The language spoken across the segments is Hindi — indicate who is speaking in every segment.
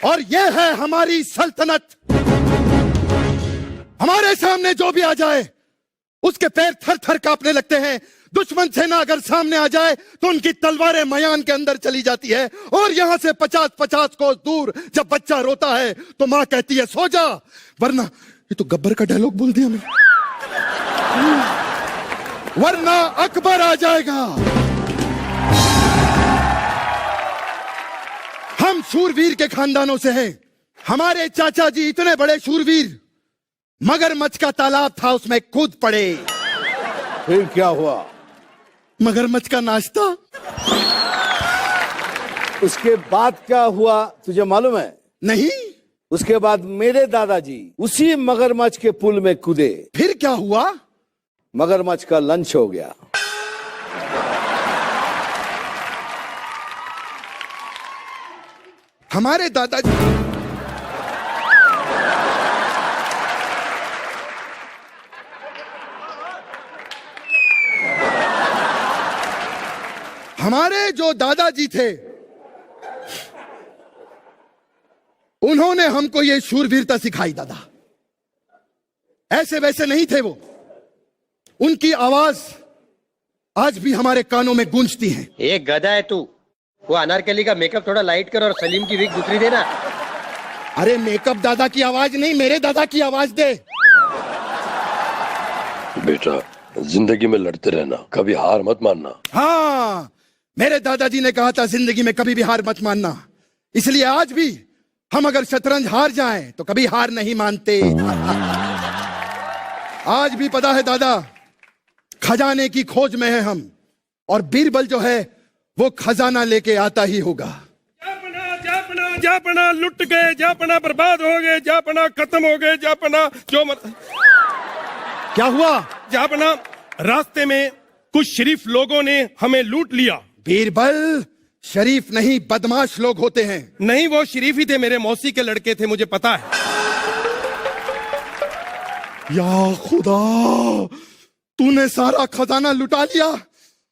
Speaker 1: और ये है हमारी सल्तनत। हमारे सामने जो भी आ जाए उसके पैर थर थर कांपने लगते हैं। दुश्मन सेना अगर सामने आ जाए तो उनकी तलवारें मयान के अंदर चली जाती है। और यहां से 50-50 कोस दूर जब बच्चा रोता है तो मां कहती है सो जा, वरना, ये तो गब्बर का डायलॉग बोल दिया मैं, वरना अकबर आ जाएगा। हम शूरवीर के खानदानों से हैं। हमारे चाचा जी इतने बड़े शूरवीर, मगरमच्छ का तालाब था, उसमें कूद पड़े।
Speaker 2: फिर क्या हुआ?
Speaker 1: मगरमच्छ का नाश्ता।
Speaker 2: उसके बाद क्या हुआ तुझे मालूम है?
Speaker 1: नहीं।
Speaker 2: उसके बाद मेरे दादाजी उसी मगरमच्छ के पुल में कूदे।
Speaker 1: फिर क्या हुआ?
Speaker 2: मगरमच्छ का लंच हो गया।
Speaker 1: हमारे दादाजी हमारे जो दादाजी थे उन्होंने हमको ये शूरवीरता सिखाई। दादा ऐसे वैसे नहीं थे वो। उनकी आवाज आज भी हमारे कानों में गूंजती है।
Speaker 3: एक गधा है तू। वो अनारकली का मेकअप थोड़ा लाइट कर और सलीम की विग दूसरी देना।
Speaker 1: अरे मेकअप दादा की आवाज नहीं, मेरे दादा की आवाज दे।
Speaker 4: बेटा जिंदगी में लड़ते रहना, कभी हार मत मानना।
Speaker 1: हाँ, मेरे दादाजी ने कहा था जिंदगी में कभी भी हार मत मानना। इसलिए आज भी हम अगर शतरंज हार जाएं तो कभी हार नहीं मानते। आज भी पता है दादा, खजाने की खोज में है हम, और बीरबल जो है वो खजाना लेके आता ही होगा।
Speaker 5: जापना जापना जापना लुट गए, जापना बर्बाद हो गए, जापना खत्म हो गए, जापना जो
Speaker 1: क्या हुआ?
Speaker 5: जापना रास्ते में कुछ शरीफ लोगों ने हमें लूट लिया।
Speaker 1: बीरबल शरीफ नहीं, बदमाश लोग होते हैं।
Speaker 5: नहीं, वो शरीफ ही थे, मेरे मौसी के लड़के थे, मुझे पता है।
Speaker 1: या खुदा, तूने सारा खजाना लुटा लिया।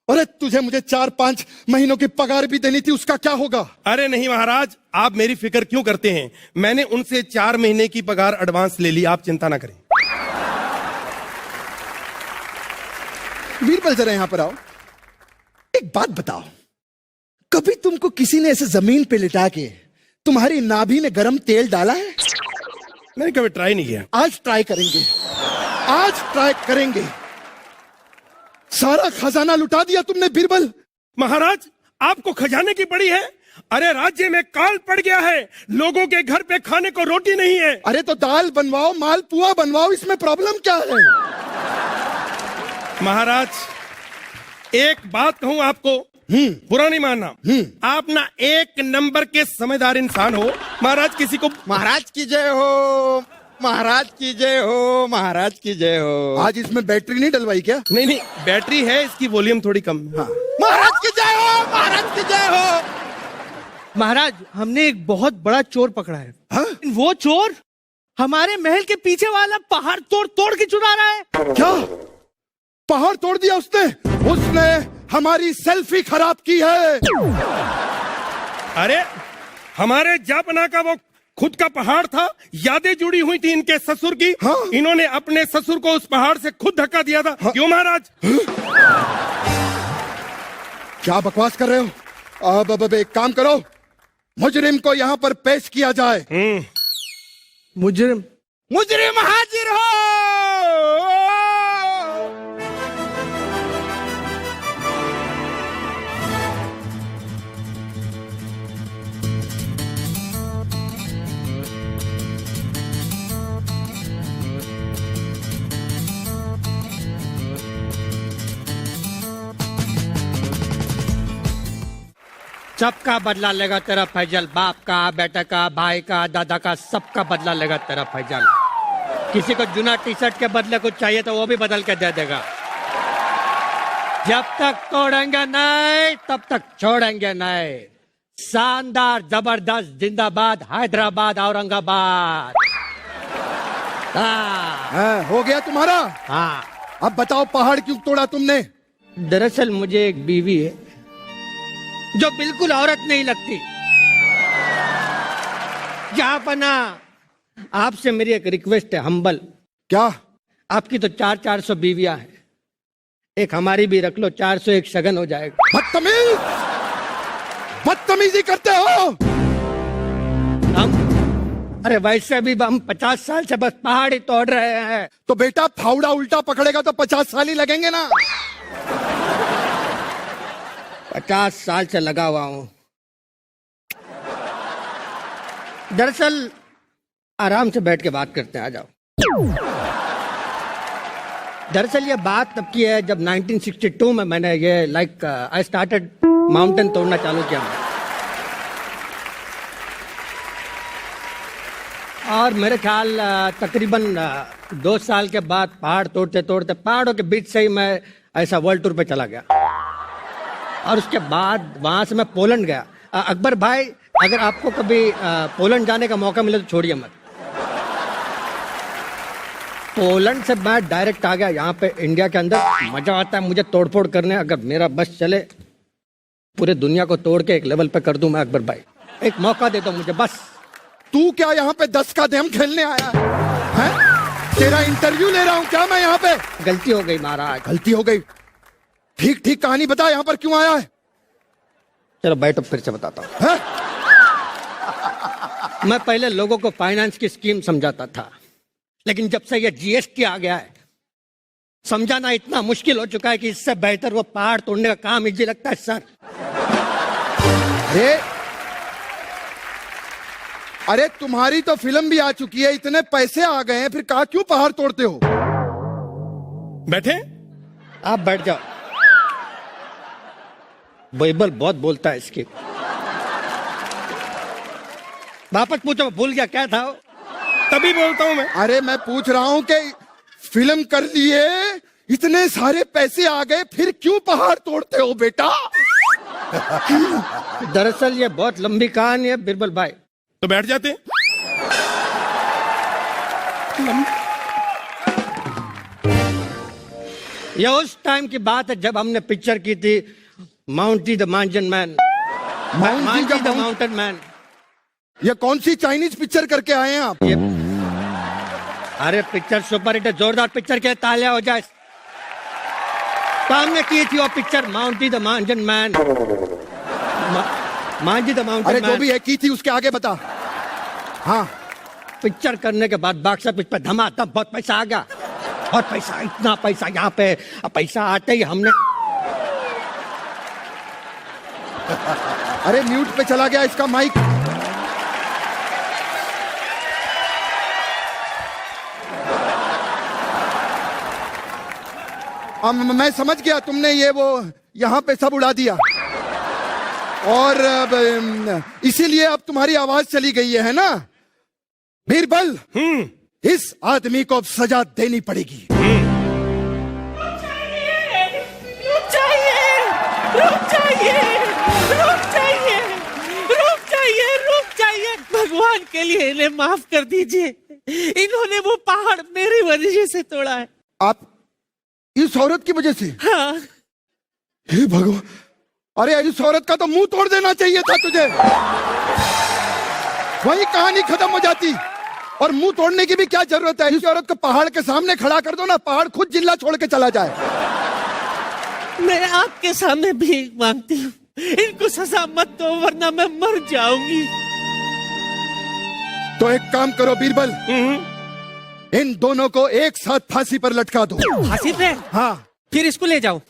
Speaker 1: अरे तुझे मुझे 4-5 महीनों की पगार भी देनी थी, उसका क्या होगा?
Speaker 5: अरे नहीं महाराज, आप मेरी फिक्र क्यों करते हैं? मैंने उनसे 4 महीने की पगार एडवांस ले ली, आप चिंता ना करें।
Speaker 1: बीरबल जरा यहां पर आओ, एक बात बताओ, कभी तुमको किसी ने ऐसे जमीन पे लिटा के तुम्हारी नाभि में गरम तेल डाला है?
Speaker 5: मैंने कभी ट्राई नहीं किया।
Speaker 1: आज ट्राई करेंगे, आज ट्राई करेंगे। सारा खजाना लुटा दिया तुमने बीरबल।
Speaker 5: महाराज, आपको खजाने की पड़ी है? अरे राज्य में काल पड़ गया है, लोगों के घर पे खाने को रोटी नहीं है।
Speaker 1: अरे तो दाल बनवाओ, मालपुआ बनवाओ, इसमें प्रॉब्लम क्या है?
Speaker 5: महाराज एक बात कहूं आपको, बुरा नहीं मानना, आप ना एक नंबर के समझदार इंसान हो। महाराज किसी को
Speaker 1: महाराज की जय हो, महाराज की जय हो, महाराज की जय हो। आज इसमें बैटरी नहीं डलवाई क्या?
Speaker 5: नहीं नहीं, बैटरी है, इसकी वॉल्यूम थोड़ी कम। हाँ।
Speaker 1: महाराज की जय हो, महाराज की जय हो।
Speaker 6: महाराज, हमने एक बहुत बड़ा चोर पकड़ा है।
Speaker 1: हाँ?
Speaker 6: वो चोर हमारे महल के पीछे वाला पहाड़ तोड़ तोड़ के चुरा रहा है।
Speaker 1: क्या पहाड़ तोड़ दिया उसने? उसने हमारी सेल्फी खराब की है।
Speaker 5: अरे हमारे जापना का वो खुद का पहाड़ था, यादें जुड़ी हुई थी इनके ससुर की।
Speaker 1: हाँ?
Speaker 5: इन्होंने अपने ससुर को उस पहाड़ से खुद धक्का दिया था।
Speaker 1: हाँ?
Speaker 5: क्यों महाराज?
Speaker 1: क्या बकवास कर रहे हो? अब एक काम करो, मुजरिम को यहाँ पर पेश किया जाए।
Speaker 6: मुजरिम
Speaker 1: मुजरिम हाजिर हो।
Speaker 3: सबका बदला लेगा तेरा फैजल, बाप का, बेटा का, भाई का, दादा का, सबका बदला लेगा तेरा फैजल। किसी को जुना टी शर्ट के बदले कुछ चाहिए तो वो भी बदल के दे देगा। जब तक तोड़ेंगे नहीं तब तक छोड़ेंगे नहीं। शानदार, जबरदस्त, जिंदाबाद, हैदराबाद, औरंगाबाद।
Speaker 1: हो गया तुम्हारा?
Speaker 3: हाँ।
Speaker 1: अब बताओ पहाड़ क्यों तोड़ा तुमने?
Speaker 3: दरअसल मुझे एक बीवी है जो बिल्कुल औरत नहीं लगती। जापना, आपसे मेरी एक रिक्वेस्ट है, हम्बल।
Speaker 1: क्या?
Speaker 3: आपकी तो 400 बीवियां हैं, एक हमारी भी रख लो, 401 शगन हो जाएगा।
Speaker 1: बदतमीज, बदतमीजी करते हो।
Speaker 3: हम, अरे वैसे भी हम 50 साल से बस पहाड़ ही तोड़ रहे हैं।
Speaker 1: तो बेटा फावड़ा उल्टा पकड़ेगा तो 50 साल ही लगेंगे ना।
Speaker 3: 50 साल से लगा हुआ हूं। दरअसल आराम से बैठ के बात करते हैं, आ जाओ। दरअसल ये बात तब की है जब 1962 में मैंने ये आई स्टार्टेड माउंटेन तोड़ना चालू किया। और मेरे ख्याल तकरीबन 2 साल के बाद पहाड़ तोड़ते तोड़ते पहाड़ों के बीच से ही मैं ऐसा वर्ल्ड टूर पे चला गया। और उसके बाद वहां से मैं पोलैंड गया। अकबर भाई, अगर आपको कभी पोलैंड जाने का मौका मिले तो छोड़िए मत। पोलैंड से मैं डायरेक्ट आ गया यहाँ पे इंडिया के अंदर। मजा आता है मुझे तोड़फोड़ करने। अगर मेरा बस चले पूरे दुनिया को तोड़ के एक लेवल पे कर दूं मैं अकबर भाई। एक मौका दे दो मुझे बस।
Speaker 1: तू क्या यहाँ पे 10 का दम खेलने आया है? तेरा इंटरव्यू ले रहा हूँ क्या मैं यहाँ पे?
Speaker 3: गलती हो गई महाराज।
Speaker 1: गलती हो गई? ठीक ठीक कहानी बता, यहाँ पर क्यों आया है?
Speaker 3: चलो बैठो, फिर से बताता हूँ।
Speaker 1: हैं?
Speaker 3: मैं पहले लोगों को फाइनेंस की स्कीम समझाता था, लेकिन जब से ये जीएसटी आ गया है समझाना इतना मुश्किल हो चुका है कि इससे बेहतर वो पहाड़ तोड़ने का काम इजी लगता है सर।
Speaker 1: अरे तुम्हारी तो फिल्म भी आ चुकी है, इतने पैसे आ गए हैं, फिर कहा क्यों पहाड़ तोड़ते हो?
Speaker 5: बैठे।
Speaker 3: आप बैठ जाओ। बाइबल बहुत बोलता है इसकी। वापस पूछो, मैं भूल गया क्या था वो?
Speaker 5: तभी बोलता हूं मैं।
Speaker 1: अरे मैं पूछ रहा हूं कि फिल्म कर लिए, इतने सारे पैसे आ गए, फिर क्यों पहाड़ तोड़ते हो बेटा?
Speaker 3: दरअसल ये बहुत लंबी कहानी है बिरबल भाई।
Speaker 5: तो बैठ जाते।
Speaker 3: ये उस टाइम की बात है जब हमने पिक्चर की थी Mountie the mountain man. Mountie the mountain man.
Speaker 1: ये कौन सी चाइनीज पिक्चर करके आए हैं आप?
Speaker 3: अरे पिक्चर सुपर हिट है, जोरदार पिक्चर के तालियां हो जाए। तो हमने की थी वो picture माउंटी the mountain man. Manjhi the mountain
Speaker 1: अरे
Speaker 3: मैन।
Speaker 1: जो भी है की थी उसके आगे बता। हाँ,
Speaker 3: पिक्चर करने के बाद बॉक्स ऑफिस पे धमाधम बहुत पैसा आ गया। बहुत पैसा, इतना पैसा यहाँ पे। पैसा आते ही हमने
Speaker 1: अरे म्यूट पे चला गया इसका माइक। मैं समझ गया, तुमने ये वो यहाँ पे सब उड़ा दिया और इसीलिए अब तुम्हारी आवाज चली गई है ना? बीरबल, इस आदमी को अब सजा देनी पड़ेगी।
Speaker 6: रुक जाइए, रुक जाइए, रुक जाइए, रुक जाइए, रुक जाइए। भगवान के लिए इन्हें माफ कर दीजिए। इन्होंने वो पहाड़ मेरी वजह से तोड़ा है।
Speaker 1: आप इस औरत की वजह से?
Speaker 6: हाँ।
Speaker 1: हे भगवान, अरे इस औरत का तो मुंह तोड़ देना चाहिए था तुझे। वही कहानी खत्म हो जाती। और मुंह तोड़ने की भी क्या जरूरत है? इस औरत को पहाड़ के सामने खड़ा कर दो ना, पहाड़ खुद जिल्ला छोड़ के चला जाए।
Speaker 6: मैं आपके सामने भीख मांगती हूँ, इनको सजा मत दो वरना मैं मर जाऊंगी।
Speaker 1: तो एक काम करो बीरबल, इन दोनों को एक साथ फांसी पर लटका दो।
Speaker 6: फांसी पे?
Speaker 1: हाँ।
Speaker 6: फिर इसको ले जाओ।